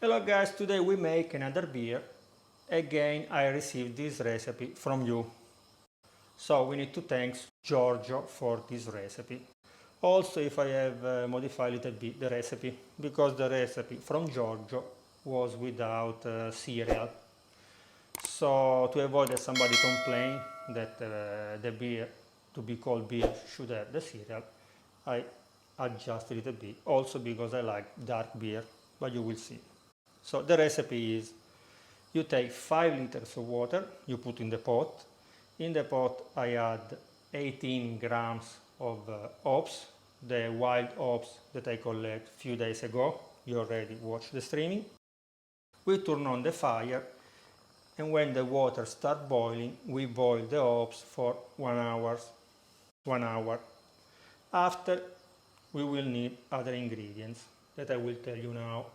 Hello guys, today we make another beer. Again, I received this recipe from you. So we need to thank Giorgio for this recipe. Also, if I have modified a little bit the recipe, because the recipe from Giorgio was without cereal. So to avoid that somebody complain that the beer to be called beer should have the cereal, I adjust a little bit. Also because I like dark beer, but you will see. So the recipe is, you take 5 liters of water, you put in the pot. In the pot I add 18 grams of hops, the wild hops that I collect a few days ago. You already watched the streaming. We turn on the fire, and when the water starts boiling, we boil the hops for 1 hour. 1 hour. After, we will need other ingredients that I will tell you now.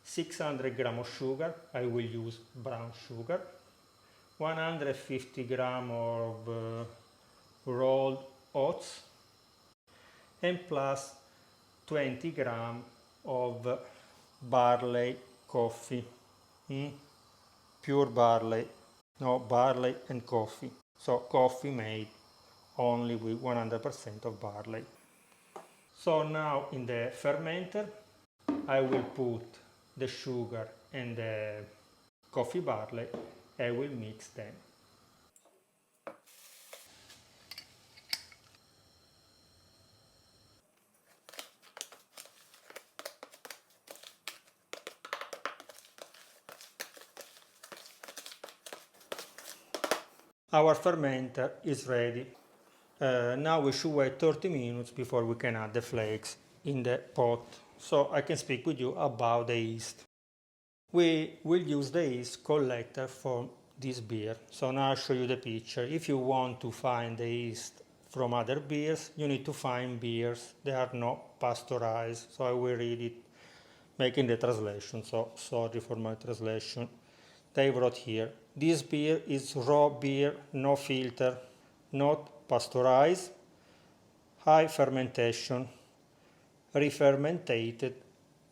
600 grams of sugar, I will use brown sugar. 150 grams of rolled oats, and plus 20 grams of barley coffee. Pure barley, no, barley and coffee. So coffee made only with 100% of barley. So now in the fermenter I will put the sugar and the coffee barley. I will mix them. Our fermenter is ready. Now we should wait 30 minutes before we can add the flakes in the pot. So I can speak with you about the yeast. We will use the yeast collected from this beer. So now I'll show you the picture. If you want to find the yeast from other beers, you need to find beers that are not pasteurized. So I will read it, making the translation. So sorry for my translation. They wrote here, this beer is raw beer, no filter, not pasteurized, high fermentation, re-fermented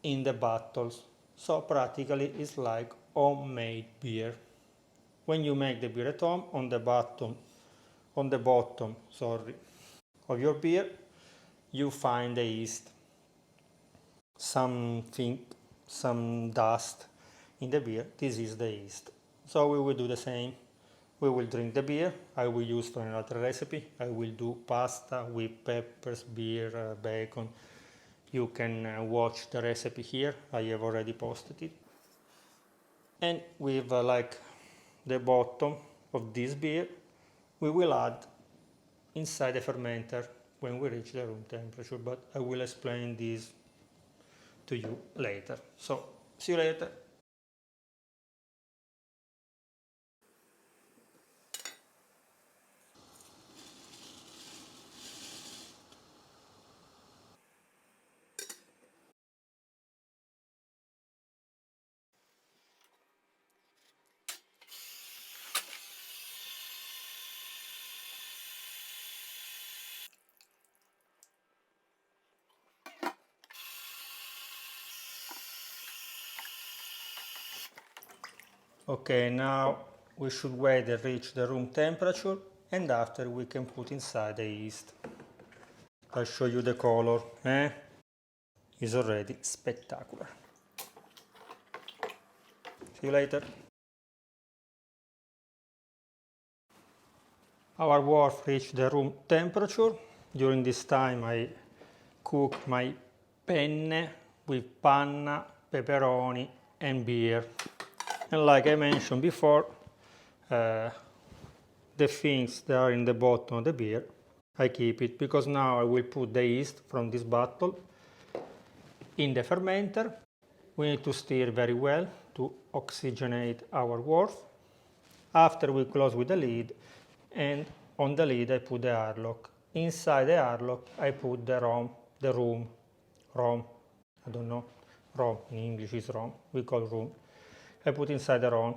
in the bottles. So practically it's like homemade beer. When you make the beer at home, on the bottom of your beer, you find the yeast, some dust in the beer. This is the yeast. So we will do the same. We will drink the beer. I will use for another recipe. I will do pasta with peppers, beer, bacon. You can watch the recipe here. I have already posted it. And with like the bottom of this beer, we will add inside the fermenter when we reach the room temperature, but I will explain this to you later. So see you later. Okay, now we should wait and reach the room temperature, and after we can put inside the yeast. I'll show you the color. It's already spectacular. See you later. Our wort reached the room temperature. During this time I cook my penne with panna, pepperoni and beer. And like I mentioned before, the things that are in the bottom of the beer, I keep it because now I will put the yeast from this bottle in the fermenter. We need to stir very well to oxygenate our wort. After we close with the lid, and on the lid I put the airlock. Inside the airlock I put the rum, I don't know, rum in English is rum, we call rum. I put inside the rum.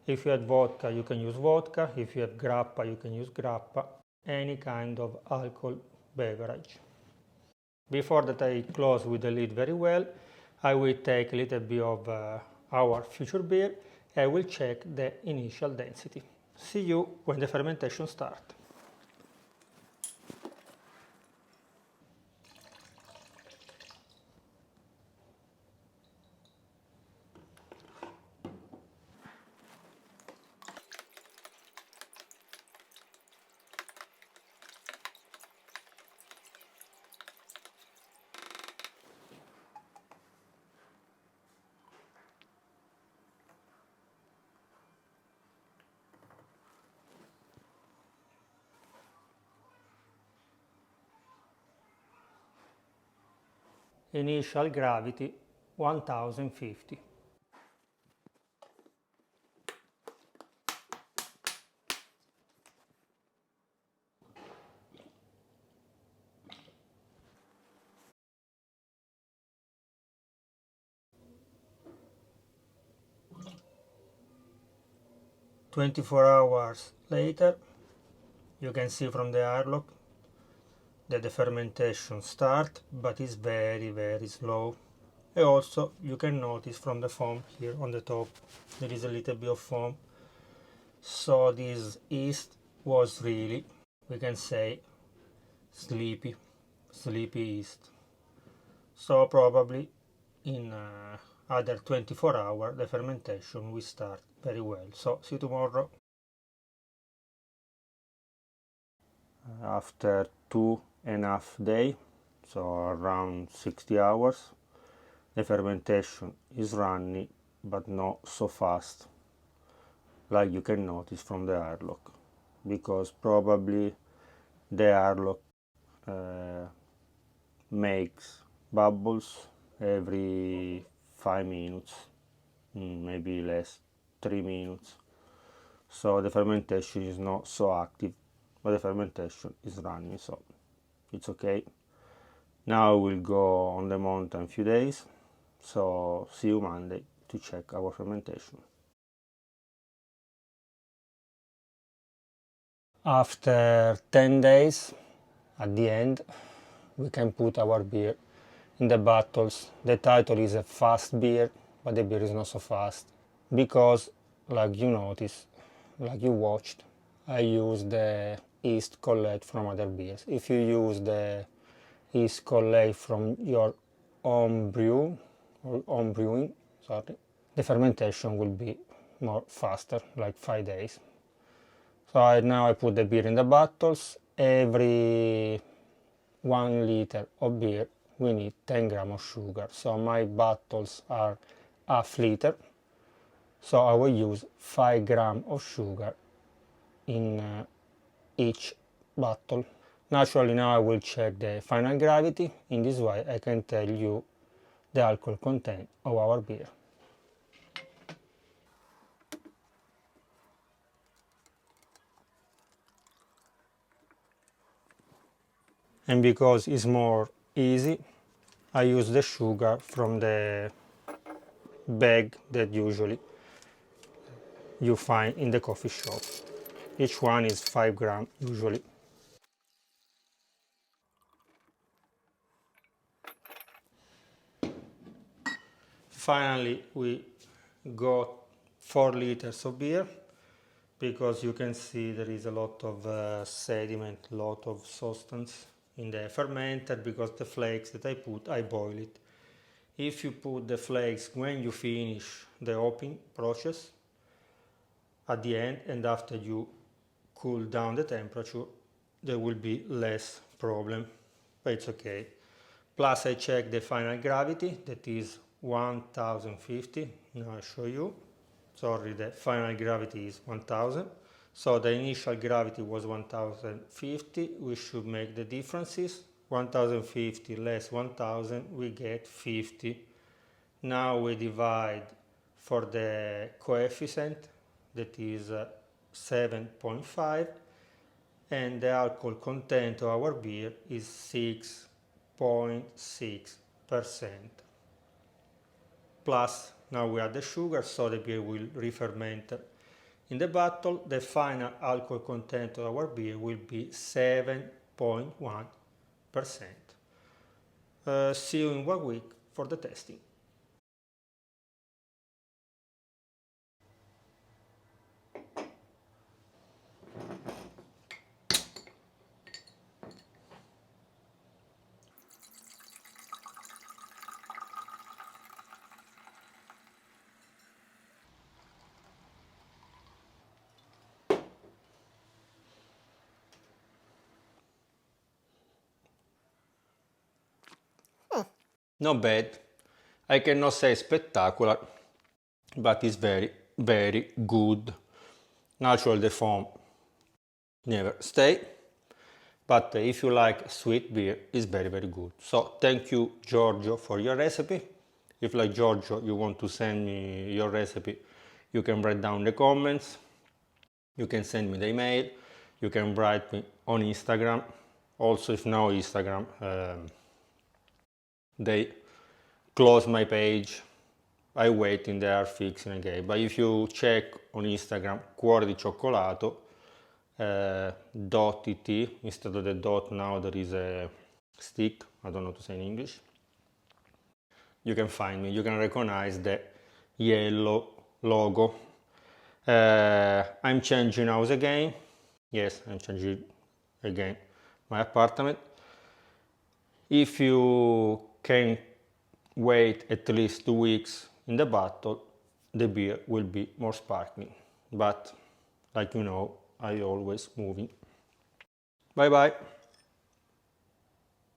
If you have vodka, you can use vodka. If you have grappa, you can use grappa. Any kind of alcohol beverage. Before that I close with the lid very well. I will take a little bit of our future beer and will check the initial density. See you when the fermentation starts. Initial gravity 1050. "24 hours later, you can see from the airlock that the fermentation starts, but is very slow. And also you can notice from the foam here on the top there is a little bit of foam. So this yeast was really, we can say, sleepy yeast. So probably in other 24 hours the fermentation will start very well. So see you tomorrow. After 2.5 days, so around 60 hours, the fermentation is running, but not so fast, like you can notice from the airlock, because probably the airlock makes bubbles every 5 minutes, maybe less, 3 minutes. So the fermentation is not so active, but the fermentation is running, so it's okay. Now we'll go on the mountain a few days, so see you Monday to check our fermentation. After 10 days, at the end, we can put our beer in the bottles. The title is a fast beer, but the beer is not so fast, because like you noticed, like you watched, I use the yeast collect from other beers. If you use the yeast collect from your own brew or own brewing, the fermentation will be more faster, like 5 days. So now I put the beer in the bottles. Every 1 liter of beer we need 10 grams of sugar. So my bottles are half liter. So I will use 5 grams of sugar in each bottle. Naturally now I will check the final gravity. In this way I can tell you the alcohol content of our beer. And because it's more easy, I use the sugar from the bag that usually you find in the coffee shop. Each one is 5 grams usually. Finally we got 4 liters of beer, because you can see there is a lot of sediment, lot of substance in the fermenter, because the flakes that I boil it. If you put the flakes when you finish the hopping process at the end, and after you cool down the temperature, there will be less problem, but it's okay. Plus I check the final gravity, that is 1050. Now I show you. Sorry, the final gravity is 1000. So the initial gravity was 1050. We should make the differences. 1050 less 1000, we get 50. Now we divide for the coefficient, that is 7.5, and the alcohol content of our beer is 6.6%. Plus now we add the sugar, so the beer will re-ferment. In the bottle, the final alcohol content of our beer will be 7.1%. See you in 1 week for the testing. Not bad. I cannot say spectacular, but it's very, very good. Naturally, the foam never stay, but if you like sweet beer, it's very, very good. So thank you, Giorgio, for your recipe. If like Giorgio, you want to send me your recipe, you can write down the comments. You can send me the email. You can write me on Instagram. Also, if no Instagram, they close my page. I wait in there fixing again. But if you check on Instagram, Cuoredicioccolato, .it, instead of the dot now there is a stick, I don't know how to say in English. You can find me, you can recognize the yellow logo. I'm changing house again. Yes, I'm changing again my apartment. If you can wait at least 2 weeks in the bottle, the beer will be more sparkling. But like you know, I always moving. Bye bye.